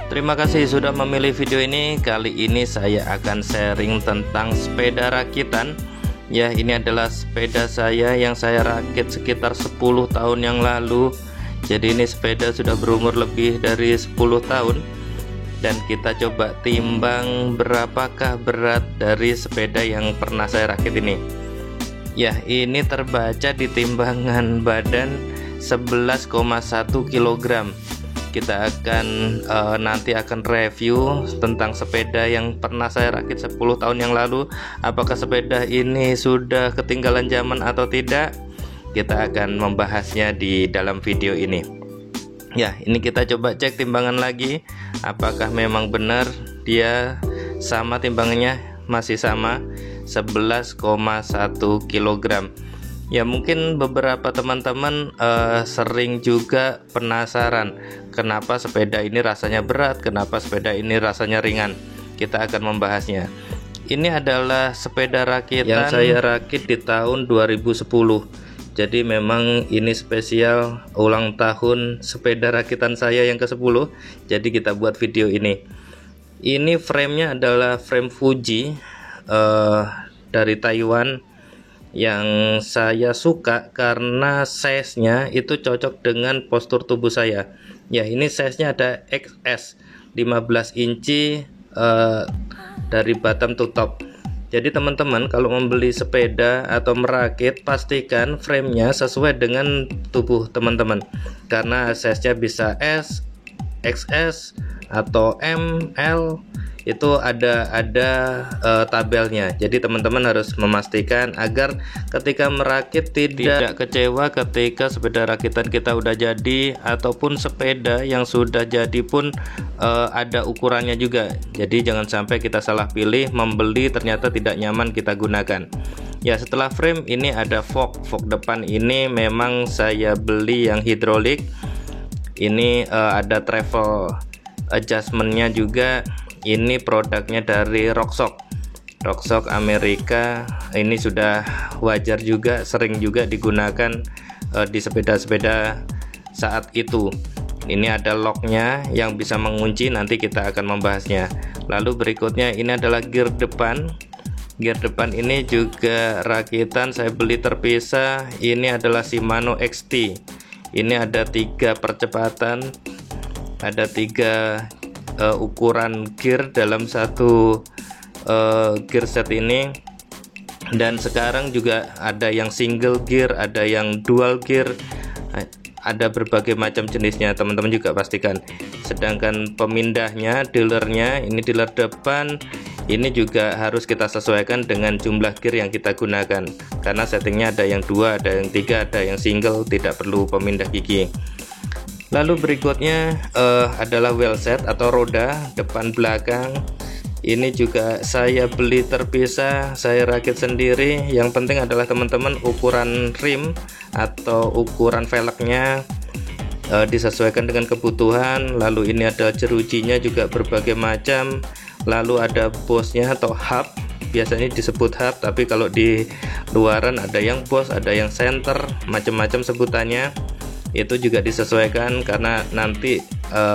Terima kasih sudah memilih video ini. Kali ini saya akan sharing tentang sepeda rakitan. Ya, ini adalah sepeda saya yang saya rakit sekitar 10 tahun yang lalu. Jadi ini sepeda sudah berumur lebih dari 10 tahun. Dan kita coba timbang berapakah berat dari sepeda yang pernah saya rakit ini. Ya, ini terbaca di timbangan badan 11,1 kg. Kita akan nanti akan review tentang sepeda yang pernah saya rakit 10 tahun yang lalu. Apakah sepeda ini sudah ketinggalan zaman atau tidak? Kita akan membahasnya di dalam video ini. Ya, ini kita coba cek timbangan lagi. Apakah memang benar dia sama timbangannya, masih sama 11,1 kg. Ya, mungkin beberapa teman-teman sering juga penasaran kenapa sepeda ini rasanya berat, kenapa sepeda ini rasanya ringan. Kita akan membahasnya. Ini adalah sepeda rakitan yang saya rakit di tahun 2010. Jadi memang ini spesial ulang tahun sepeda rakitan saya yang ke-10. Jadi kita buat video ini. Ini framenya adalah frame Fuji dari Taiwan, yang saya suka karena size-nya itu cocok dengan postur tubuh saya. Ya, ini size-nya ada XS 15 inci dari bottom to top. Jadi teman-teman kalau membeli sepeda atau merakit, pastikan frame-nya sesuai dengan tubuh teman-teman, karena size-nya bisa S, XS atau M, L. Itu ada tabelnya. Jadi teman-teman harus memastikan agar ketika merakit tidak kecewa ketika sepeda rakitan kita udah jadi, ataupun sepeda yang sudah jadi pun ada ukurannya juga. Jadi jangan sampai kita salah pilih, membeli ternyata tidak nyaman kita gunakan. Ya, setelah frame ini ada fork depan ini memang saya beli yang hidrolik. Ini ada travel adjustmentnya juga. Ini produknya dari Rockshox Amerika. Ini sudah wajar juga, sering juga digunakan di sepeda-sepeda saat itu. Ini ada locknya yang bisa mengunci, nanti kita akan membahasnya. Lalu berikutnya ini adalah gear depan. Gear depan ini juga rakitan saya beli terpisah. Ini adalah Shimano XT. Ini ada 3 percepatan, ada 3 ukuran gear dalam satu gear set ini. Dan sekarang juga ada yang single gear, ada yang dual gear, ada berbagai macam jenisnya, teman-teman juga pastikan. Sedangkan pemindahnya, dealernya, ini dealer depan, ini juga harus kita sesuaikan dengan jumlah gear yang kita gunakan, karena settingnya ada yang 2, ada yang 3, ada yang single, tidak perlu pemindah gigi. Lalu berikutnya adalah wheel set atau roda depan belakang. Ini juga saya beli terpisah, saya rakit sendiri. Yang penting adalah teman-teman ukuran rim atau ukuran velgnya disesuaikan dengan kebutuhan. Lalu ini ada jerujinya juga berbagai macam. Lalu ada bosnya atau hub, biasanya disebut hub, tapi kalau di luaran ada yang bos, ada yang center, macam-macam sebutannya. Itu juga disesuaikan karena nanti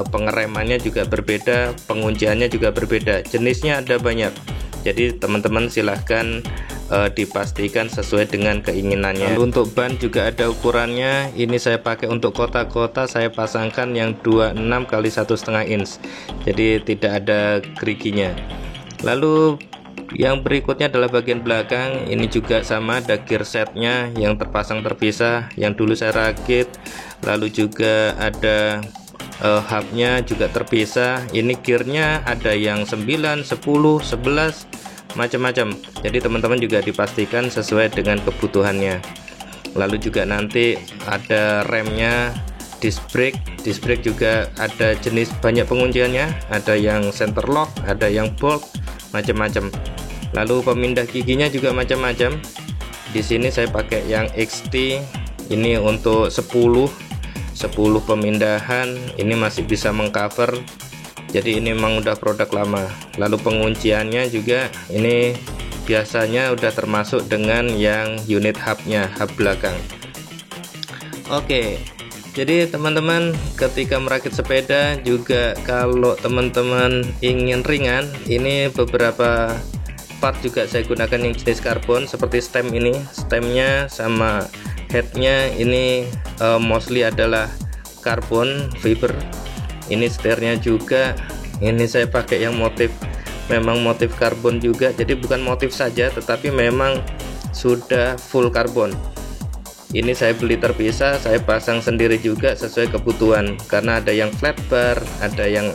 pengeremannya juga berbeda, pengunciannya juga berbeda, jenisnya ada banyak. Jadi teman-teman silahkan dipastikan sesuai dengan keinginannya. Lalu untuk ban juga ada ukurannya. Ini saya pakai untuk kota-kota, saya pasangkan yang 26 x 1,5 inch, jadi tidak ada geriginya. Lalu yang berikutnya adalah bagian belakang. Ini juga sama, ada gear setnya yang terpasang terpisah, yang dulu saya rakit. Lalu juga ada hubnya juga terpisah. Ini gearnya ada yang 9, 10, 11, macam-macam. Jadi teman-teman juga dipastikan sesuai dengan kebutuhannya. Lalu juga nanti ada remnya, disc brake juga ada jenis, banyak pengunciannya, ada yang center lock, ada yang bolt, macam-macam. Lalu pemindah giginya juga macam-macam. Di sini saya pakai yang XT. Ini untuk 10 pemindahan. Ini masih bisa mengcover. Jadi ini memang udah produk lama. Lalu pengunciannya juga ini biasanya udah termasuk dengan yang unit hubnya, hub belakang. Oke, Jadi teman-teman ketika merakit sepeda juga, kalau teman-teman ingin ringan, ini beberapa part juga saya gunakan yang jenis karbon, seperti stem ini, stemnya sama headnya ini mostly adalah karbon fiber. Ini setirnya juga, ini saya pakai yang memang motif karbon juga, jadi bukan motif saja tetapi memang sudah full karbon. Ini saya beli terpisah, saya pasang sendiri juga sesuai kebutuhan, karena ada yang flat bar, ada yang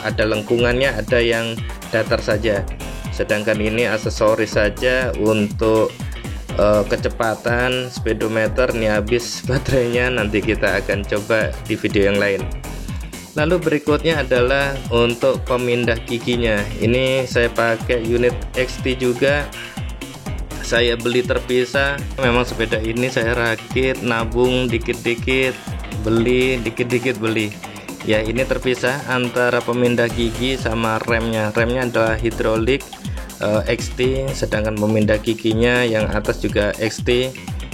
ada lengkungannya, ada yang datar saja. Sedangkan ini aksesoris saja untuk kecepatan speedometer. Ini habis baterainya, nanti kita akan coba di video yang lain. Lalu berikutnya adalah untuk pemindah giginya. Ini saya pakai unit XT juga, saya beli terpisah. Memang sepeda ini saya rakit, nabung dikit-dikit beli, dikit-dikit beli. Ya, ini terpisah antara pemindah gigi sama remnya. Remnya adalah hidrolik XT, sedangkan pemindah giginya yang atas juga XT.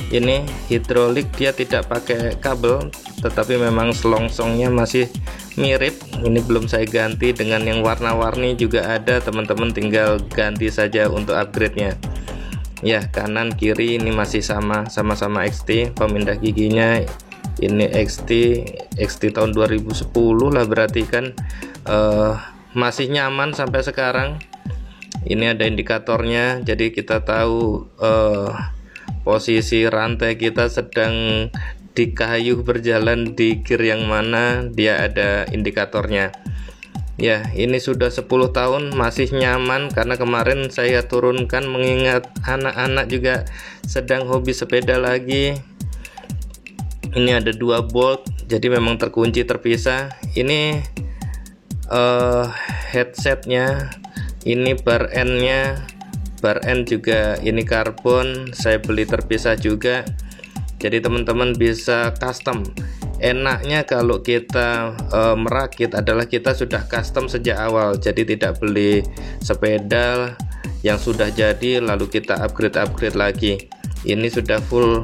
Ini hidrolik, dia tidak pakai kabel, tetapi memang selongsongnya masih mirip. Ini belum saya ganti, dengan yang warna-warni juga ada, teman-teman tinggal ganti saja untuk upgrade-nya. Ya, kanan kiri ini masih sama-sama XT. Pemindah giginya ini XT tahun 2010 lah, berarti kan masih nyaman sampai sekarang. Ini ada indikatornya, jadi kita tahu posisi rantai kita sedang di kayu berjalan di gear yang mana, dia ada indikatornya. Ya, ini sudah 10 tahun masih nyaman, karena kemarin saya turunkan mengingat anak-anak juga sedang hobi sepeda lagi. Ini ada 2 bolt, jadi memang terkunci terpisah. Ini headsetnya, ini bar end-nya, bar end juga ini karbon, saya beli terpisah juga. Jadi teman-teman bisa custom. Enaknya kalau kita merakit adalah kita sudah custom sejak awal, jadi tidak beli sepeda yang sudah jadi lalu kita upgrade lagi. Ini sudah full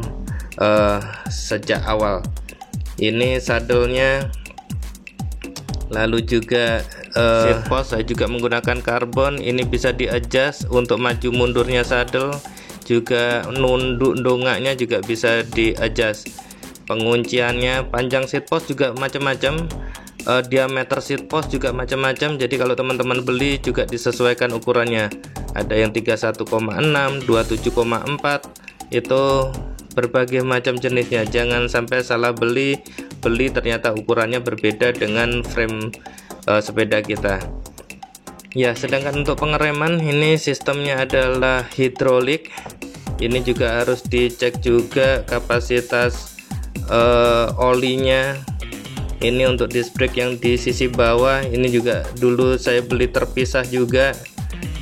sejak awal. Ini saddle-nya, lalu juga seat post saya juga menggunakan karbon. Ini bisa di adjust untuk maju mundurnya saddle, juga nunduk dongaknya juga bisa di adjust. Pengunciannya, panjang seat post juga macam-macam, diameter seat post juga macam-macam. Jadi kalau teman-teman beli juga disesuaikan ukurannya. Ada yang 31,6, 27,4, itu berbagai macam jenisnya. Jangan sampai salah beli ternyata ukurannya berbeda dengan frame sepeda kita. Ya, sedangkan untuk pengereman ini sistemnya adalah hidrolik. Ini juga harus dicek juga kapasitas olinya. Ini untuk disc brake yang di sisi bawah, ini juga dulu saya beli terpisah juga,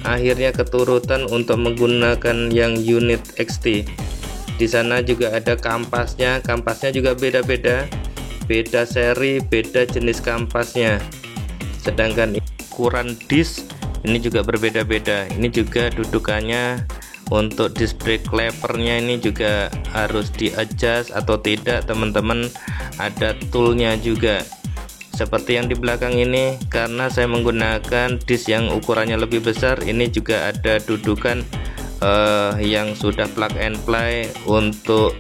akhirnya keturutan untuk menggunakan yang unit XT. Di sana juga ada kampasnya juga beda-beda, beda seri, beda jenis kampasnya. Sedangkan ukuran disc ini juga berbeda-beda. Ini juga dudukannya. Untuk disc brake levernya ini juga harus di adjust atau tidak, teman-teman. Ada toolnya juga seperti yang di belakang ini, karena saya menggunakan disc yang ukurannya lebih besar. Ini juga ada dudukan yang sudah plug and play untuk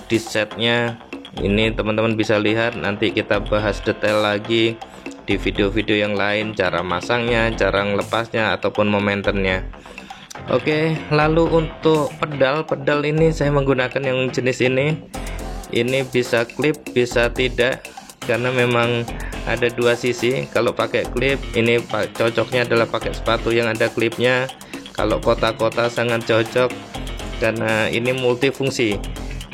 disc setnya. Ini teman-teman bisa lihat, nanti kita bahas detail lagi di video-video yang lain, cara masangnya, cara melepasnya ataupun momenternya. Oke, lalu untuk pedal ini saya menggunakan yang jenis ini. Ini bisa klip, bisa tidak, karena memang ada 2 sisi. Kalau pakai klip, ini cocoknya adalah pakai sepatu yang ada klipnya. Kalau kota-kota sangat cocok, karena ini multifungsi,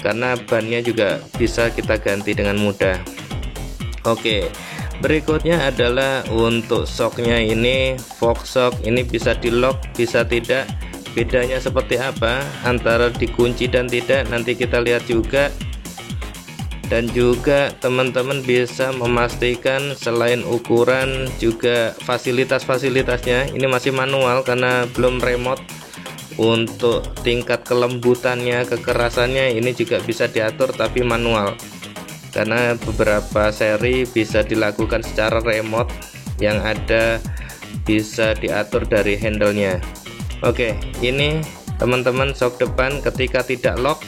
karena bannya juga bisa kita ganti dengan mudah. Oke, berikutnya adalah untuk shocknya. Ini Fox shock, ini bisa di lock, bisa tidak. Bedanya seperti apa antara dikunci dan tidak, nanti kita lihat juga. Dan juga teman-teman bisa memastikan selain ukuran juga fasilitas-fasilitasnya. Ini masih manual karena belum remote. Untuk tingkat kelembutannya, kekerasannya, ini juga bisa diatur tapi manual. karena beberapa seri bisa dilakukan secara remote, yang ada bisa diatur dari handle-nya. Oke, ini teman-teman shock depan ketika tidak lock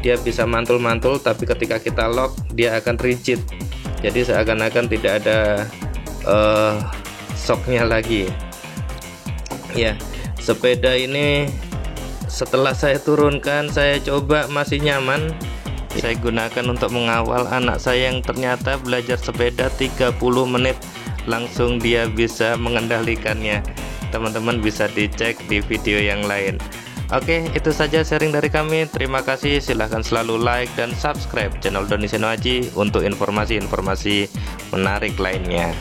dia bisa mantul-mantul, tapi ketika kita lock dia akan rigid, jadi seakan-akan tidak ada shocknya lagi ya. Sepeda ini setelah saya turunkan, saya coba masih nyaman. Saya gunakan untuk mengawal anak saya yang ternyata belajar sepeda 30 menit langsung dia bisa mengendalikannya. Teman-teman bisa dicek di video yang lain. Oke, itu saja sharing dari kami. Terima kasih. Silahkan selalu like dan subscribe channel Doni Seno Aji untuk informasi-informasi menarik lainnya.